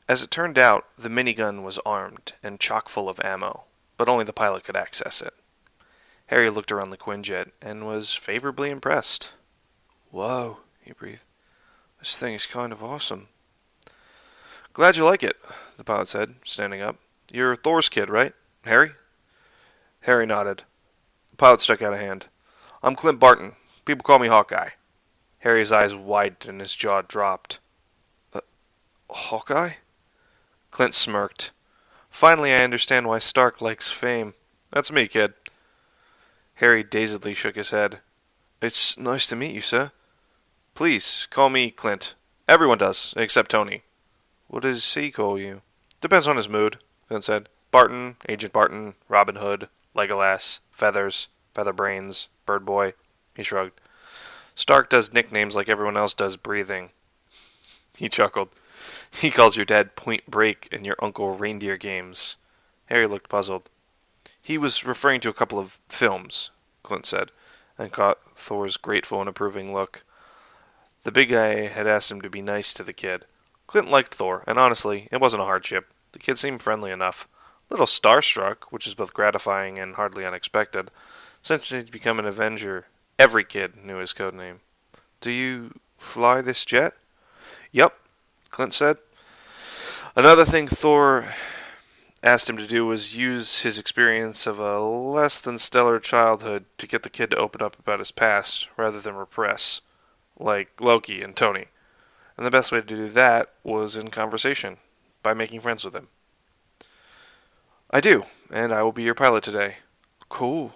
As it turned out, the minigun was armed and chock full of ammo, but only the pilot could access it. Harry looked around the Quinjet and was favorably impressed. Whoa, he breathed. This thing is kind of awesome. Glad you like it, the pilot said, standing up. You're Thor's kid, right? Harry? Harry nodded. The pilot stuck out a hand. I'm Clint Barton. People call me Hawkeye. Harry's eyes widened and his jaw dropped. Hawkeye? Clint smirked. Finally, I understand why Stark likes fame. That's me, kid. Harry dazedly shook his head. It's nice to meet you, sir. Please, call me Clint. Everyone does, except Tony. What does he call you? Depends on his mood, Clint said. Barton, Agent Barton, Robin Hood, Legolas, Feathers, Featherbrains, Bird Boy. He shrugged. Stark does nicknames like everyone else does breathing. He chuckled. He calls your dad Point Break and your uncle Reindeer Games. Harry looked puzzled. He was referring to a couple of films, Clint said, and caught Thor's grateful and approving look. The big guy had asked him to be nice to the kid. Clint liked Thor, and honestly, it wasn't a hardship. The kid seemed friendly enough. A little starstruck, which is both gratifying and hardly unexpected. Since he'd become an Avenger, every kid knew his code name. Do you fly this jet? Yup, Clint said. Another thing Thor asked him to do was use his experience of a less than stellar childhood to get the kid to open up about his past rather than repress, like Loki and Tony. And the best way to do that was in conversation, by making friends with him. I do, and I will be your pilot today. Cool,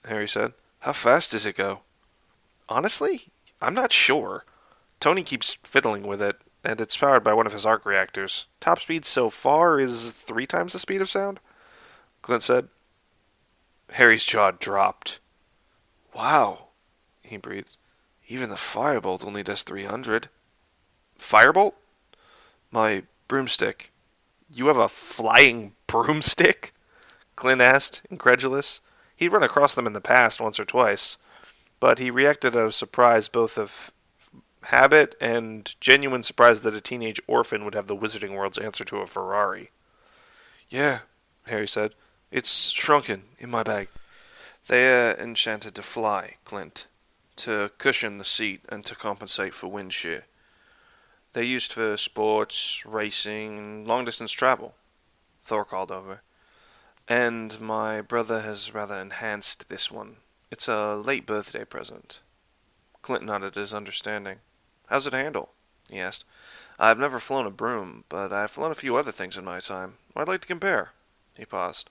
Harry said. How fast does it go? Honestly, I'm not sure. Tony keeps fiddling with it, and it's powered by one of his arc reactors. Top speed so far is 3 times the speed of sound, Clint said. Harry's jaw dropped. Wow, he breathed. Even the firebolt only does 300. Firebolt? My broomstick. You have a flying broomstick? Clint asked, incredulous. He'd run across them in the past once or twice, but he reacted out of surprise, both of habit and genuine surprise that a teenage orphan would have the Wizarding World's answer to a Ferrari. Yeah, Harry said. It's shrunken in my bag. They're enchanted to fly, Clint. To cushion the seat and to compensate for wind shear. They're used for sports, racing, and long-distance travel. Thor called over. And my brother has rather enhanced this one. It's a late birthday present. Clint nodded his understanding. How's it handle? He asked. I've never flown a broom, but I've flown a few other things in my time. I'd like to compare. He paused.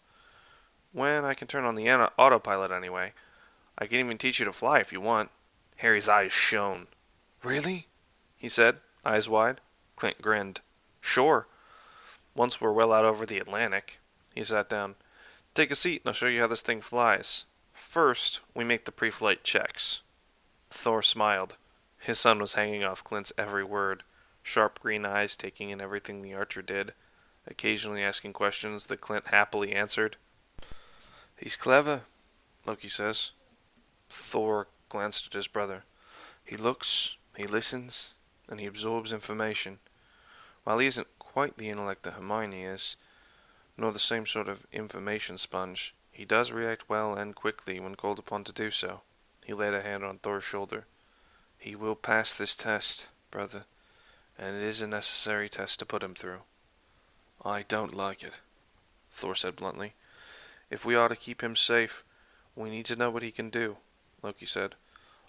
When I can turn on the autopilot anyway. I can even teach you to fly if you want. Harry's eyes shone. Really? He said, eyes wide. Clint grinned. Sure. Once we're well out over the Atlantic. He sat down. Take a seat and I'll show you how this thing flies. First, we make the pre-flight checks. Thor smiled. His sun was hanging off Clint's every word, sharp green eyes taking in everything the archer did, occasionally asking questions that Clint happily answered. He's clever, Loki says. Thor glanced at his brother. He looks, he listens, and he absorbs information. While he isn't quite the intellect that Hermione is, nor the same sort of information sponge, he does react well and quickly when called upon to do so. He laid a hand on Thor's shoulder. He will pass this test, brother, and it is a necessary test to put him through. I don't like it, Thor said bluntly. If we are to keep him safe, we need to know what he can do, Loki said.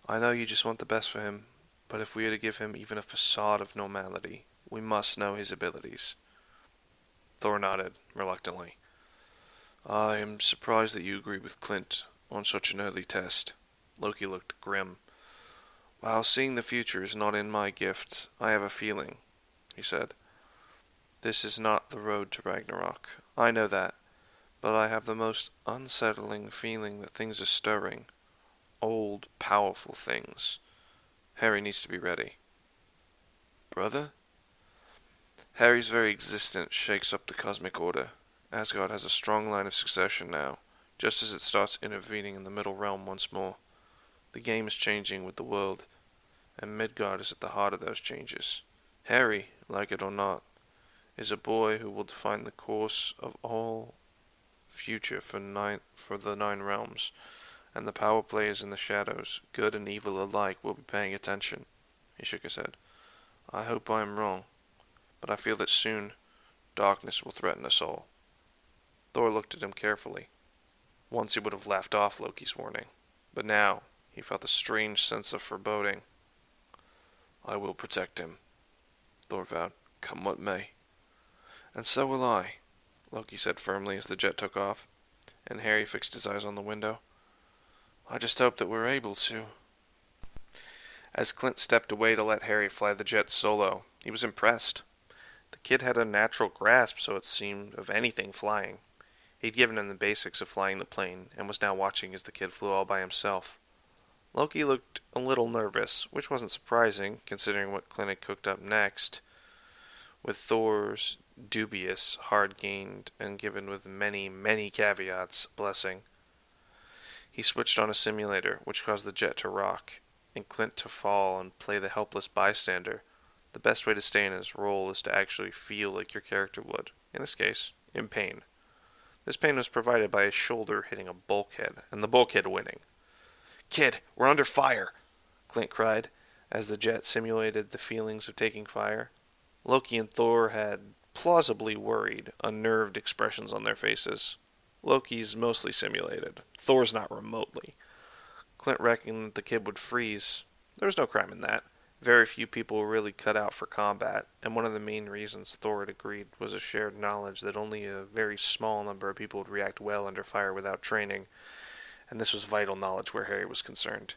I know you just want the best for him, but if we are to give him even a facade of normality, we must know his abilities. Thor nodded, reluctantly. I am surprised that you agree with Clint on such an early test. Loki looked grim. While seeing the future is not in my gift, I have a feeling, he said. This is not the road to Ragnarok. I know that, but I have the most unsettling feeling that things are stirring. Old, powerful things. Harry needs to be ready. Brother? Harry's very existence shakes up the cosmic order. Asgard has a strong line of succession now, just as it starts intervening in the Middle Realm once more. The game is changing with the world, and Midgard is at the heart of those changes. Harry, like it or not, is a boy who will define the course of all future for the nine realms, and the power players in the shadows, good and evil alike, will be paying attention. He shook his head. I hope I am wrong, but I feel that soon darkness will threaten us all. Thor looked at him carefully. Once he would have laughed off Loki's warning, but now he felt a strange sense of foreboding. I will protect him, Thor vowed, come what may. And so will I, Loki said firmly as the jet took off, and Harry fixed his eyes on the window. I just hope that we're able to. As Clint stepped away to let Harry fly the jet solo, he was impressed. The kid had a natural grasp, so it seemed, of anything flying. He'd given him the basics of flying the plane, and was now watching as the kid flew all by himself. Loki looked a little nervous, which wasn't surprising, considering what Clint had cooked up next, with Thor's dubious, hard-gained, and given with many, many caveats, blessing. He switched on a simulator, which caused the jet to rock, and Clint to fall and play the helpless bystander. The best way to stay in his role is to actually feel like your character would, in this case, in pain. This pain was provided by his shoulder hitting a bulkhead, and the bulkhead winning. Kid, we're under fire, Clint cried, as the jet simulated the feelings of taking fire. Loki and Thor had plausibly worried, unnerved expressions on their faces. Loki's mostly simulated. Thor's not remotely. Clint reckoned that the kid would freeze. There was no crime in that. Very few people were really cut out for combat, and one of the main reasons Thor had agreed was a shared knowledge that only a very small number of people would react well under fire without training, and this was vital knowledge where Harry was concerned.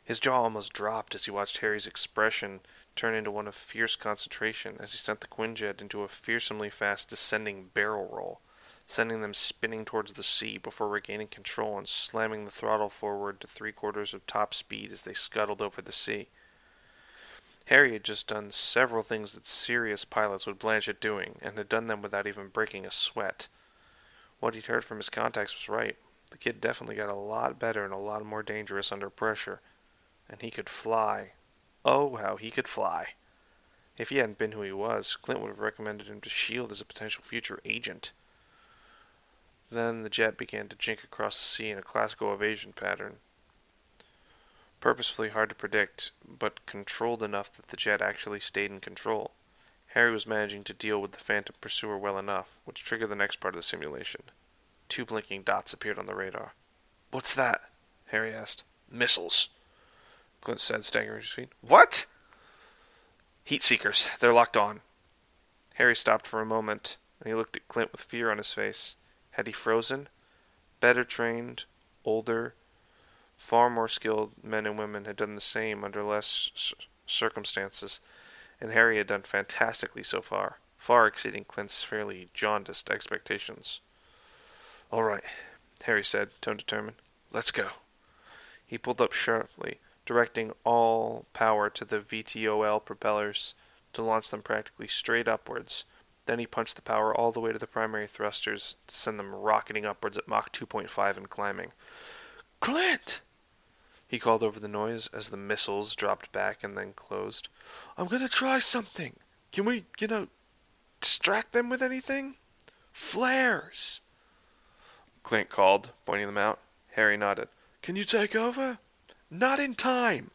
His jaw almost dropped as he watched Harry's expression turn into one of fierce concentration as he sent the Quinjet into a fearsomely fast descending barrel roll, sending them spinning towards the sea before regaining control and slamming the throttle forward to 3/4 of top speed as they scuttled over the sea. Harry had just done several things that serious pilots would blanch at doing, and had done them without even breaking a sweat. What he'd heard from his contacts was right. The kid definitely got a lot better and a lot more dangerous under pressure. And he could fly. Oh, how he could fly. If he hadn't been who he was, Clint would have recommended him to S.H.I.E.L.D. as a potential future agent. Then the jet began to jink across the sea in a classical evasion pattern. Purposefully hard to predict, but controlled enough that the jet actually stayed in control. Harry was managing to deal with the phantom pursuer well enough, which triggered the next part of the simulation. 2 blinking dots appeared on the radar. What's that? Harry asked. Missiles, Clint said, staggering to his feet. What? Heat seekers. They're locked on. Harry stopped for a moment, and he looked at Clint with fear on his face. Had he frozen? Better trained, older, far more skilled men and women had done the same under less circumstances, and Harry had done fantastically so far, far exceeding Clint's fairly jaundiced expectations. All right, Harry said, tone determined. Let's go. He pulled up sharply, directing all power to the VTOL propellers to launch them practically straight upwards. Then he punched the power all the way to the primary thrusters to send them rocketing upwards at Mach 2.5 and climbing. Clint! He called over the noise as the missiles dropped back and then closed. I'm gonna try something. Can we, distract them with anything? Flares! Clint called, pointing them out. Harry nodded. Can you take over? Not in time,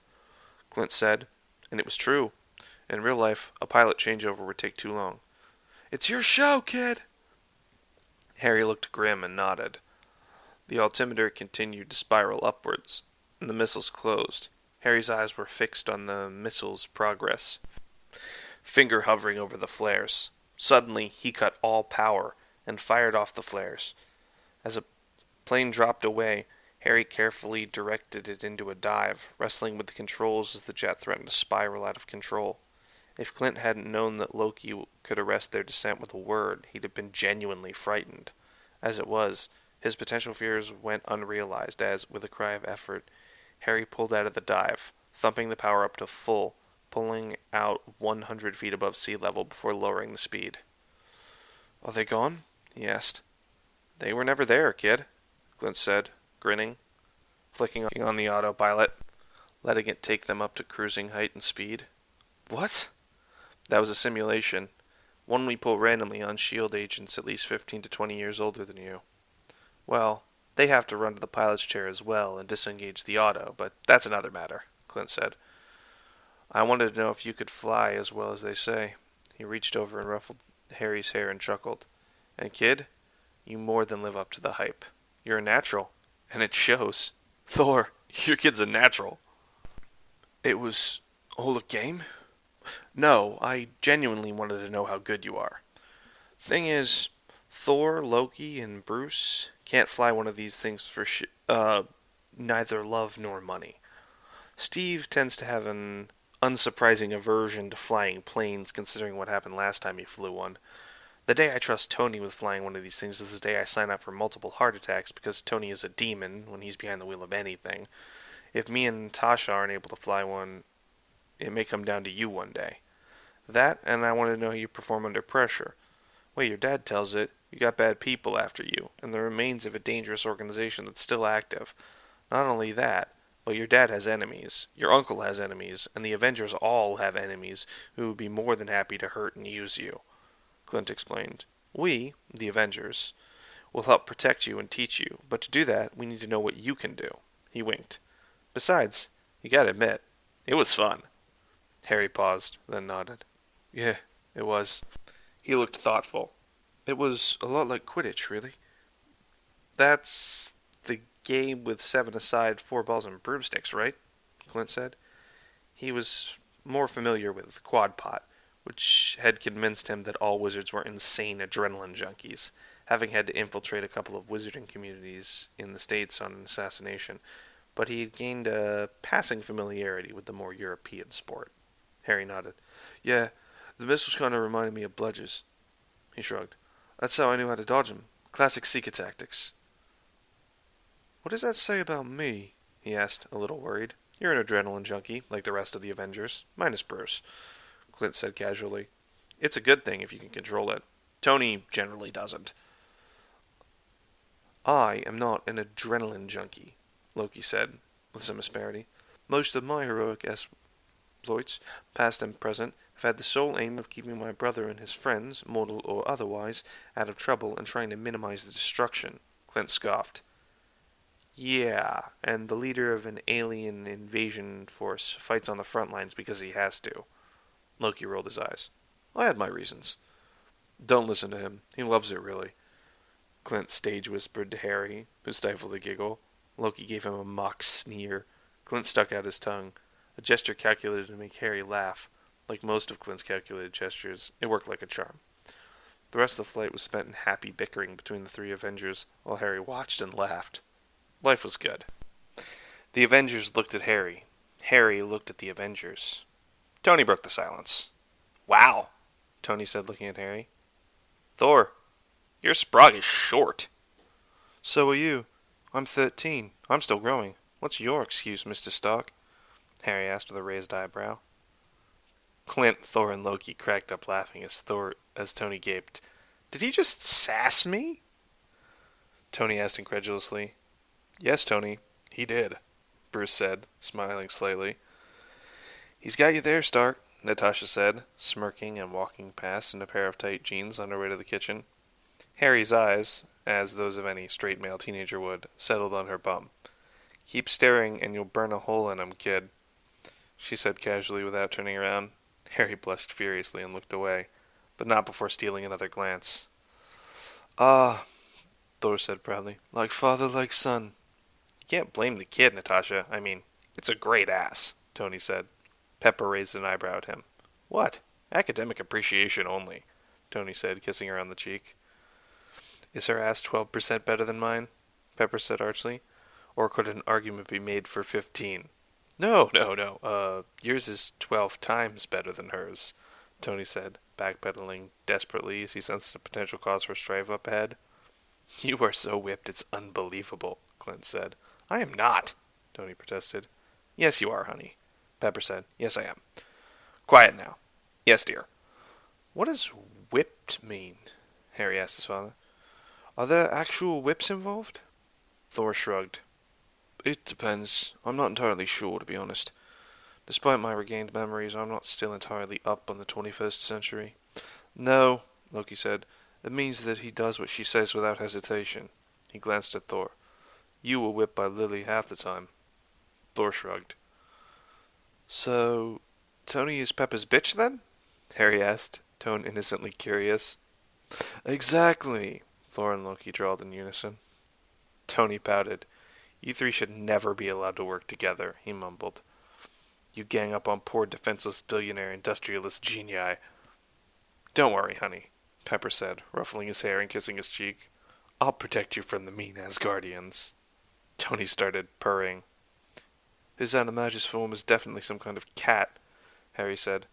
Clint said, and it was true. In real life, a pilot changeover would take too long. It's your show, kid. Harry looked grim and nodded. The altimeter continued to spiral upwards, and the missiles closed. Harry's eyes were fixed on the missiles' progress, finger hovering over the flares. Suddenly, he cut all power and fired off the flares. As a plane dropped away, Harry carefully directed it into a dive, wrestling with the controls as the jet threatened to spiral out of control. If Clint hadn't known that Loki could arrest their descent with a word, he'd have been genuinely frightened. As it was, his potential fears went unrealized as, with a cry of effort, Harry pulled out of the dive, thumping the power up to full, pulling out 100 feet above sea level before lowering the speed. Are they gone? He asked. They were never there, kid, Clint said, grinning, flicking on the autopilot, letting it take them up to cruising height and speed. What? That was a simulation. One we pull randomly on S.H.I.E.L.D. agents at least 15 to 20 years older than you. Well, they have to run to the pilot's chair as well and disengage the auto, but that's another matter, Clint said. I wanted to know if you could fly as well as they say. He reached over and ruffled Harry's hair and chuckled. And kid, you more than live up to the hype. You're a natural, and it shows. Thor, your kid's a natural. It was all a game? No, I genuinely wanted to know how good you are. Thing is, Thor, Loki, and Bruce can't fly one of these things for neither love nor money. Steve tends to have an unsurprising aversion to flying planes considering what happened last time he flew one. The day I trust Tony with flying one of these things is the day I sign up for multiple heart attacks because Tony is a demon when he's behind the wheel of anything. If me and Tasha aren't able to fly one, it may come down to you one day. That, and I want to know how you perform under pressure. Way your dad tells it, you got bad people after you, and the remains of a dangerous organization that's still active. Not only that, but your dad has enemies, your uncle has enemies, and the Avengers all have enemies who would be more than happy to hurt and use you. Clint explained. We, the Avengers, will help protect you and teach you, but to do that, we need to know what you can do. He winked. Besides, you gotta admit, it was fun. Harry paused, then nodded. Yeah, it was. He looked thoughtful. It was a lot like Quidditch, really. That's the game with 7-a-side, 4 balls and broomsticks, right? Clint said. He was more familiar with quad pot, which had convinced him that all wizards were insane adrenaline junkies, having had to infiltrate a couple of wizarding communities in the States on an assassination, but he had gained a passing familiarity with the more European sport. Harry nodded. Yeah, the missiles kind of reminded me of bludgers. He shrugged. That's how I knew how to dodge them. Classic seeker tactics. What does that say about me? He asked, a little worried. You're an adrenaline junkie, like the rest of the Avengers, minus Bruce. Clint said casually. It's a good thing if you can control it. Tony generally doesn't. I am not an adrenaline junkie, Loki said, with some asperity. Most of my heroic exploits, past and present, have had the sole aim of keeping my brother and his friends, mortal or otherwise, out of trouble and trying to minimize the destruction. Clint scoffed. Yeah, and the leader of an alien invasion force fights on the front lines because he has to. Loki rolled his eyes. I had my reasons. Don't listen to him. He loves it, really. Clint stage whispered to Harry, who stifled a giggle. Loki gave him a mock sneer. Clint stuck out his tongue, a gesture calculated to make Harry laugh. Like most of Clint's calculated gestures, it worked like a charm. The rest of the flight was spent in happy bickering between the three Avengers, while Harry watched and laughed. Life was good. The Avengers looked at Harry. Harry looked at the Avengers. Tony broke the silence. Wow, Tony said, looking at Harry. Thor, your sprog is short. So are you. I'm 13. I'm still growing. What's your excuse, Mr. Stark? Harry asked with a raised eyebrow. Clint, Thor, and Loki cracked up laughing as Tony gaped. Did he just sass me? Tony asked incredulously. Yes, Tony, he did, Bruce said, smiling slightly. He's got you there, Stark, Natasha said, smirking and walking past in a pair of tight jeans on her way to the kitchen. Harry's eyes, as those of any straight male teenager would, settled on her bum. Keep staring and you'll burn a hole in him, kid, she said casually without turning around. Harry blushed furiously and looked away, but not before stealing another glance. Ah, Thor said proudly, like father, like son. You can't blame the kid, Natasha. I mean, it's a great ass, Tony said. Pepper raised an eyebrow at him. What? Academic appreciation only, Tony said, kissing her on the cheek. Is her ass 12% better than mine? Pepper said archly. Or could an argument be made for 15? No. Yours is 12 times better than hers, Tony said, backpedaling desperately as he sensed a potential cause for strife up ahead. You are so whipped it's unbelievable, Clint said. I am not, Tony protested. Yes, you are, honey, Pepper said. Yes, I am. Quiet now. Yes, dear. What does whipped mean? Harry asked his father. Are there actual whips involved? Thor shrugged. It depends. I'm not entirely sure, to be honest. Despite my regained memories, I'm not still entirely up on the 21st century. No, Loki said. It means that he does what she says without hesitation. He glanced at Thor. You were whipped by Lily half the time. Thor shrugged. So, Tony is Peppa's bitch then? Harry asked, tone innocently curious. Exactly, Thor and Loki drawled in unison. Tony pouted. You three should never be allowed to work together, he mumbled. You gang up on poor defenseless billionaire industrialist genii. Don't worry, honey, Pepper said, ruffling his hair and kissing his cheek. I'll protect you from the mean Asgardians. Tony started purring. His animagus form is definitely some kind of cat, Harry said,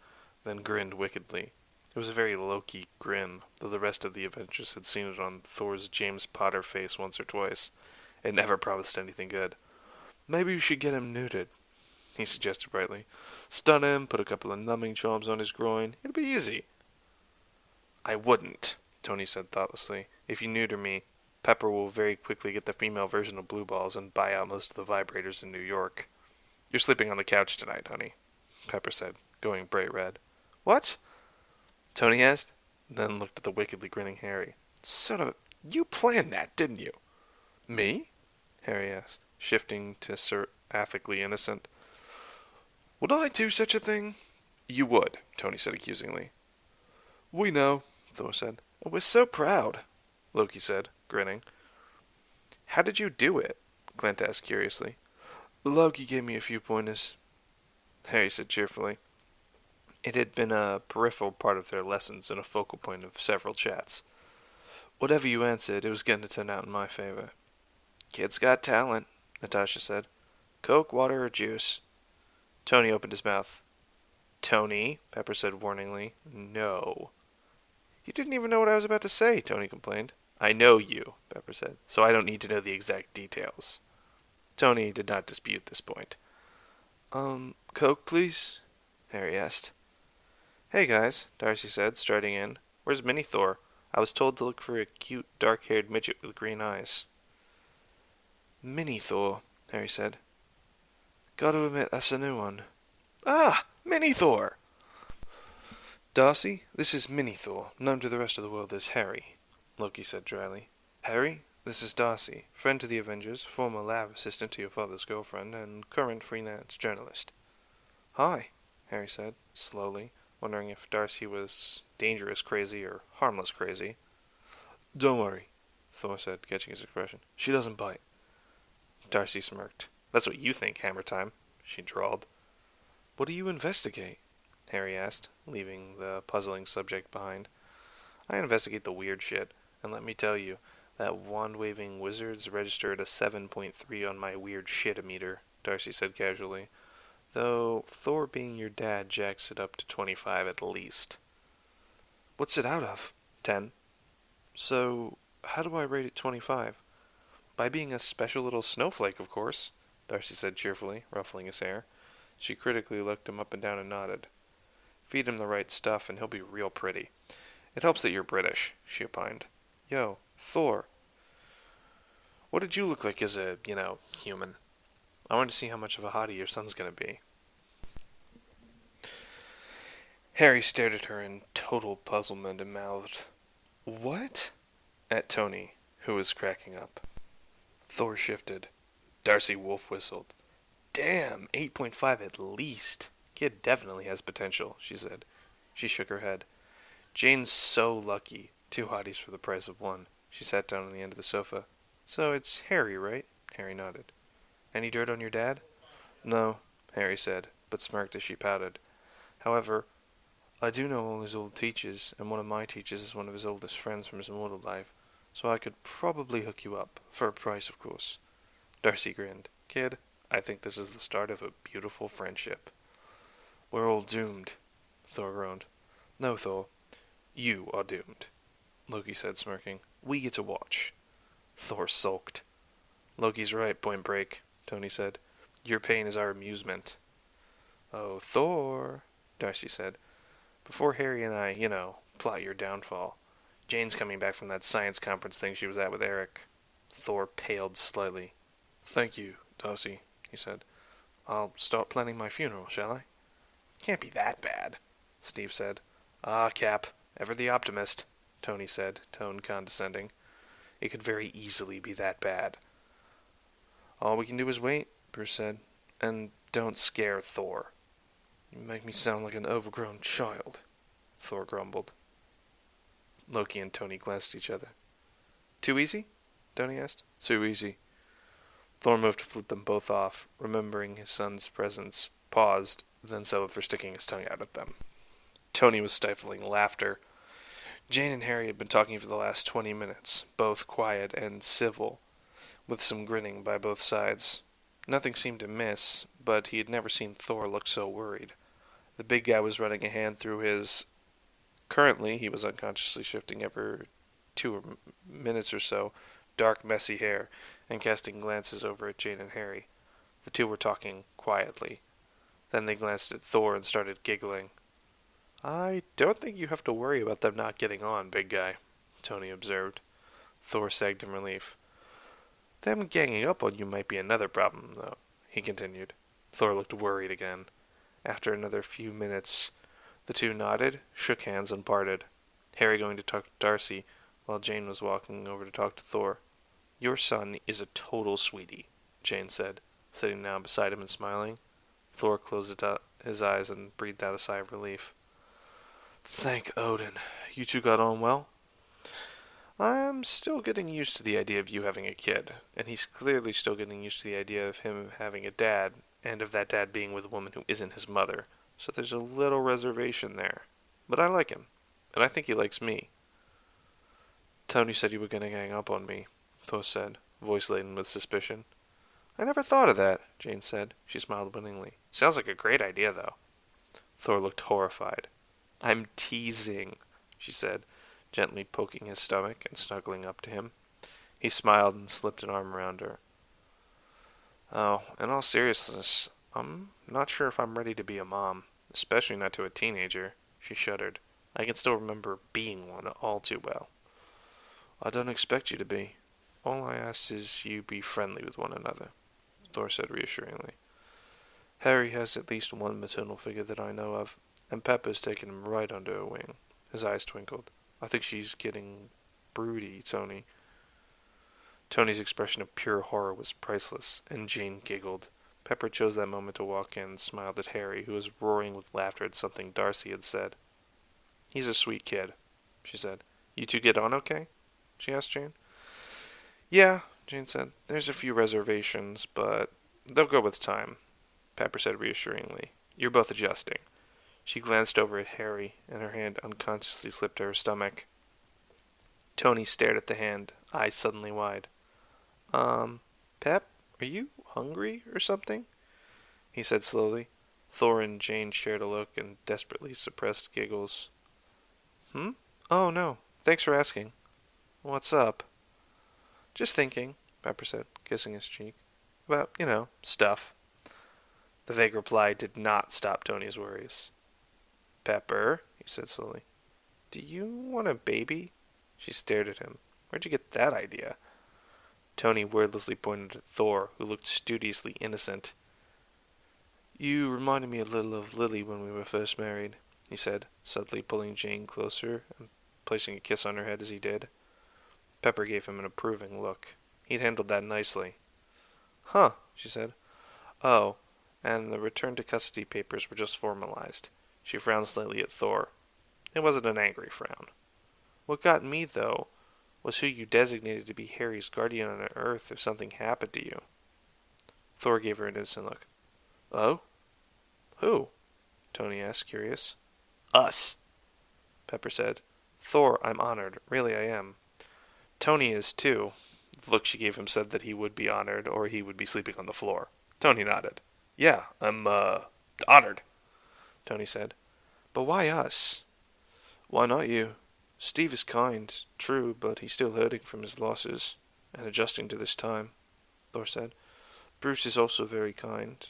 then grinned wickedly. It was a very Loki grin, though the rest of the Avengers had seen it on Thor's James Potter face once or twice. It never promised anything good. Maybe you should get him neutered, he suggested brightly. Stun him, put a couple of numbing charms on his groin. It'll be easy. I wouldn't, Tony said thoughtlessly. If you neuter me, Pepper will very quickly get the female version of Blue Balls and buy out most of the vibrators in New York. You're sleeping on the couch tonight, honey, Pepper said, going bright red. What? Tony asked, then looked at the wickedly grinning Harry. Son of a... You planned that, didn't you? Me? Harry asked, shifting to seraphically innocent. Would I do such a thing? You would, Tony said accusingly. We know, Thor said. And we're so proud, Loki said, grinning. How did you do it? Clint asked curiously. Loki gave me a few pointers, Harry said cheerfully. It had been a peripheral part of their lessons and a focal point of several chats. Whatever you answered, it was going to turn out in my favor. Kid's got talent, Natasha said. Coke, water, or juice? Tony opened his mouth. Tony, Pepper said warningly. No. You didn't even know what I was about to say, Tony complained. I know you, Pepper said, so I don't need to know the exact details. Tony did not dispute this point. Coke, please? Harry asked. Hey, guys, Darcy said, striding in. Where's Mini Thor? I was told to look for a cute, dark-haired midget with green eyes. Mini Thor, Harry said. Gotta admit, that's a new one. Ah, Mini Thor! Darcy, this is Mini Thor, known to the rest of the world as Harry, Loki said dryly. Harry, this is Darcy, friend to the Avengers, former lab assistant to your father's girlfriend, and current freelance journalist. Hi, Harry said, slowly, wondering if Darcy was dangerous crazy or harmless crazy. Don't worry, Thor said, catching his expression. She doesn't bite. Darcy smirked. That's what you think, Hammer Time, she drawled. What do you investigate? Harry asked, leaving the puzzling subject behind. I investigate the weird shit, and let me tell you, that wand-waving wizard's registered a 7.3 on my weird shit-o-meter, Darcy said casually. Though Thor being your dad jacks it up to 25 at least. What's it out of? 10. So, how do I rate it 25? By being a special little snowflake, of course, Darcy said cheerfully, ruffling his hair. She critically looked him up and down and nodded. Feed him the right stuff and he'll be real pretty. It helps that you're British, she opined. Yo, Thor. What did you look like as a, human? I want to see how much of a hottie your son's gonna be. Harry stared at her in total puzzlement and mouthed, What? At Tony, who was cracking up. Thor shifted. Darcy wolf whistled. Damn, 8.5 at least. Kid definitely has potential, she said. She shook her head. Jane's so lucky. 2 hotties for the price of 1. She sat down on the end of the sofa. So it's Harry, right? Harry nodded. Any dirt on your dad? No, Harry said, but smirked as she pouted. However, I do know all his old teachers, and one of my teachers is one of his oldest friends from his mortal life, so I could probably hook you up, for a price, of course. Darcy grinned. Kid, I think this is the start of a beautiful friendship. We're all doomed, Thor groaned. No, Thor. You are doomed, Loki said, smirking. We get to watch. Thor sulked. Loki's right, Point Break, Tony said. Your pain is our amusement. Oh, Thor, Darcy said. Before Harry and I, plot your downfall. Jane's coming back from that science conference thing she was at with Eric. Thor paled slightly. Thank you, Darcy, he said. I'll start planning my funeral, shall I? Can't be that bad, Steve said. Ah, Cap, Ever the optimist, Tony said, tone condescending. It could very easily be that bad. All we can do is wait, Bruce said. And don't scare Thor. You make me sound like an overgrown child, Thor grumbled. Loki and Tony glanced at each other. Too easy? Tony asked. Too easy. Thor moved to flip them both off, remembering his son's presence, paused, then settled for sticking his tongue out at them. Tony was stifling laughter. Jane and Harry had been talking for the last 20 minutes, both quiet and civil, with some grinning by both sides. Nothing seemed amiss, but he had never seen Thor look so worried. The big guy was running a hand through his... Currently, he was unconsciously shifting every 2 minutes or so, dark, messy hair, and casting glances over at Jane and Harry. The two were talking quietly. Then they glanced at Thor and started giggling. I don't think you have to worry about them not getting on, big guy, Tony observed. Thor sagged in relief. Them ganging up on you might be another problem, though, he continued. Thor looked worried again. After another few minutes, the two nodded, shook hands, and parted. Harry going to talk to Darcy, while Jane was walking over to talk to Thor. Your son is a total sweetie, Jane said, sitting down beside him and smiling. Thor closed his eyes and breathed out a sigh of relief. Thank Odin. You two got on well? I'm still getting used to the idea of you having a kid, and he's clearly still getting used to the idea of him having a dad, and of that dad being with a woman who isn't his mother, so there's a little reservation there. But I like him, and I think he likes me. Tony said you were going to gang up on me, Thor said, voice laden with suspicion. I never thought of that, Jane said. She smiled winningly. Sounds like a great idea, though. Thor looked horrified. I'm teasing, she said, gently poking his stomach and snuggling up to him. He smiled and slipped an arm around her. Oh, in all seriousness, I'm not sure if I'm ready to be a mom, especially not to a teenager, she shuddered. I can still remember being one all too well. I don't expect you to be. All I ask is you be friendly with one another, Thor said reassuringly. Harry has at least one maternal figure that I know of, and Pepper's taken him right under her wing. His eyes twinkled. I think she's getting broody, Tony. Tony's expression of pure horror was priceless, and Jane giggled. Pepper chose that moment to walk in and smiled at Harry, who was roaring with laughter at something Darcy had said. He's a sweet kid, she said. You two get on okay? She asked Jane. Yeah, Jane said. There's a few reservations, but they'll go with time, Pepper said reassuringly. You're both adjusting. She glanced over at Harry, and her hand unconsciously slipped to her stomach. Tony stared at the hand, eyes suddenly wide. Pep, are you hungry or something? He said slowly. Thor and Jane shared a look and desperately suppressed giggles. Oh, no. Thanks for asking. What's up? Just thinking, Pepper said, kissing his cheek. About, stuff. The vague reply did not stop Tony's worries. Pepper, he said slowly, do you want a baby? She stared at him. Where'd you get that idea? Tony wordlessly pointed at Thor, who looked studiously innocent. You reminded me a little of Lily when we were first married, he said, subtly pulling Jane closer and placing a kiss on her head as he did. Pepper gave him an approving look. He'd handled that nicely. Huh, she said. Oh, and the return to custody papers were just formalized. She frowned slightly at Thor. It wasn't an angry frown. What got me, though, was who you designated to be Harry's guardian on Earth if something happened to you. Thor gave her an instant look. Oh? Who? Tony asked, curious. Us, Pepper said. Thor, I'm honored. Really, I am. Tony is, too. The look she gave him said that he would be honored, or he would be sleeping on the floor. Tony nodded. Yeah, I'm, honored, Tony said. But why us? Why not you? Steve is kind, true, but he's still hurting from his losses, and adjusting to this time, Thor said. Bruce is also very kind,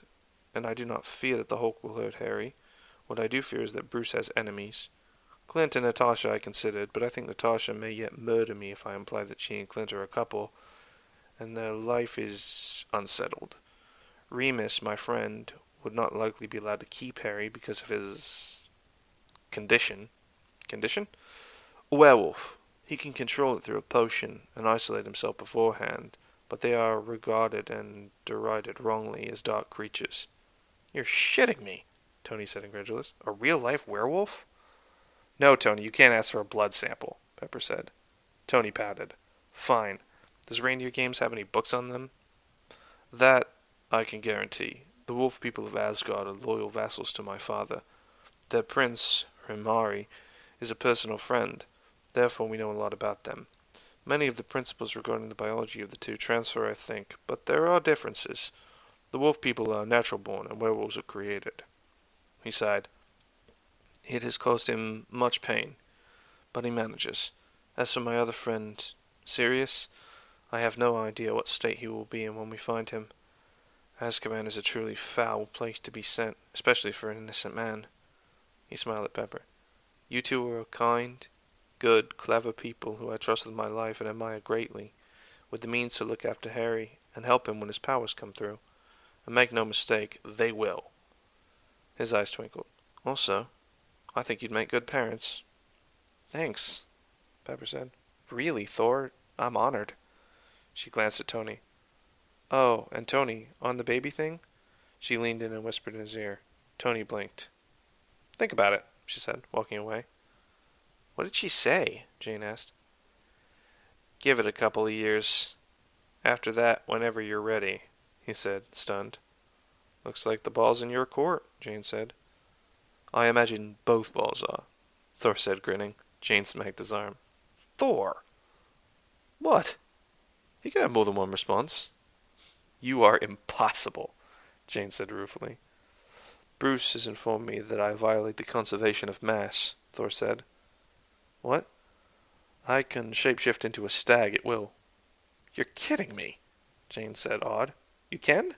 and I do not fear that the Hulk will hurt Harry. What I do fear is that Bruce has enemies. Clint and Natasha I considered, but I think Natasha may yet murder me if I imply that she and Clint are a couple, and their life is unsettled. Remus, my friend, would not likely be allowed to keep Harry because of his condition. Condition? A werewolf. He can control it through a potion and isolate himself beforehand, but they are regarded and derided wrongly as dark creatures. You're shitting me, Tony said incredulous. A real-life werewolf? No, Tony, you can't ask for a blood sample, Pepper said. Tony pouted. Fine. Does Reindeer Games have any books on them? That I can guarantee. The wolf people of Asgard are loyal vassals to my father. Their prince, Harry, is a personal friend. Therefore, we know a lot about them. Many of the principles regarding the biology of the two transfer, I think, but there are differences. The wolf people are natural born, and werewolves are created. He sighed. It has caused him much pain, but he manages. As for my other friend, Sirius, I have no idea what state he will be in when we find him. Azkaban is a truly foul place to be sent, especially for an innocent man. He smiled at Pepper. You two are kind, good, clever people who I trust with my life and admire greatly, with the means to look after Harry and help him when his powers come through. And make no mistake, they will. His eyes twinkled. Also, I think you'd make good parents. Thanks, Pepper said. Really, Thor? I'm honored. She glanced at Tony. Oh, and Tony, on the baby thing? She leaned in and whispered in his ear. Tony blinked. Think about it, she said, walking away. What did she say? Jane asked. Give it a couple of years. After that, whenever you're ready, he said, stunned. Looks like the ball's in your court, Jane said. I imagine both balls are, Thor said, grinning. Jane smacked his arm. Thor! What? You can have more than one response. You are impossible, Jane said ruefully. Bruce has informed me that I violate the conservation of mass, Thor said. What? I can shapeshift into a stag at will. You're kidding me, Jane said, awed. You can?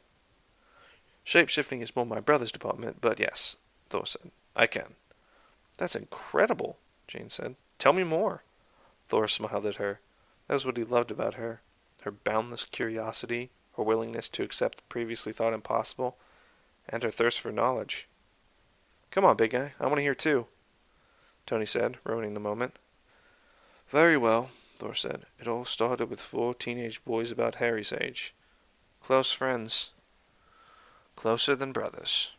Shapeshifting is more my brother's department, but yes, Thor said. I can. That's incredible, Jane said. Tell me more. Thor smiled at her. That was what he loved about her. Her boundless curiosity, her willingness to accept the previously thought impossible, and her thirst for knowledge. Come on, big guy. I want to hear too, Tony said, ruining the moment. Very well, Thor said. It all started with 4 teenage boys about Harry's age. Close friends. Closer than brothers.